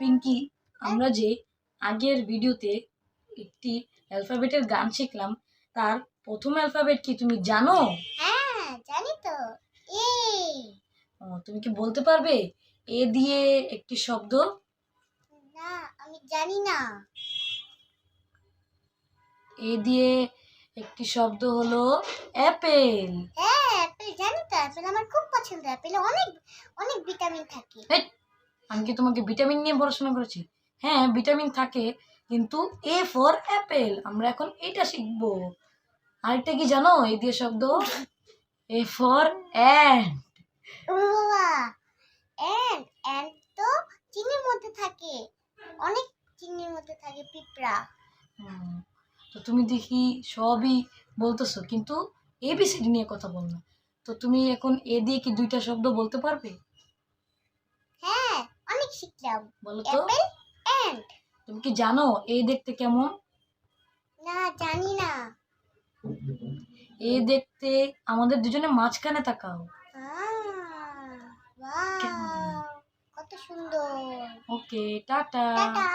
পিঙ্কি, আমরা যে আগের ভিডিওতে একটি অ্যালফাবেটের গান শিখলাম, তার প্রথম অ্যালফাবেট কি তুমি জানো? হ্যাঁ, জানি তো। এ। তুমি কি বলতে পারবে এ দিয়ে একটি শব্দ? না, আমি জানি না। এ দিয়ে একটি শব্দ হলো অ্যাপেল। হ্যাঁ, অ্যাপেল জানি তো। অ্যাপেল আমার খুব পছন্দ। অ্যাপেলে অনেক অনেক ভিটামিন থাকে। আমি কি তোমাকে ভিটামিন নিয়ে পড়াশোনা করেছি? হ্যাঁ, ভিটামিন থাকে, কিন্তু এ ফর অ্যাপেল। আমরা এখন এটা শিখবো। আরেকটা কি জানো এ দিয়ে শব্দ? A for ant. ও বাবা, অ্যান্ড তো চিনির মধ্যে থাকে। অনেক চিনির মধ্যে থাকে পিঁপড়া। তো তুমি দেখি সবই বলতেছো, কিন্তু এবিসিডি নিয়ে কথা বল না। তো তুমি এখন এ দিয়ে কি দুইটা শব্দ বলতে পারবে? হ্যাঁ, অনেক শিখলাম। বলো তো। Apple and. তুমি কি জানো এ দেখতে কেমন? না, জানি না। এ দেখতে আমাদের দুজনে মাঝখানে তাকাও। কেমন? ওয়াও, কত সুন্দর। ওকে, টাটা। টাটা।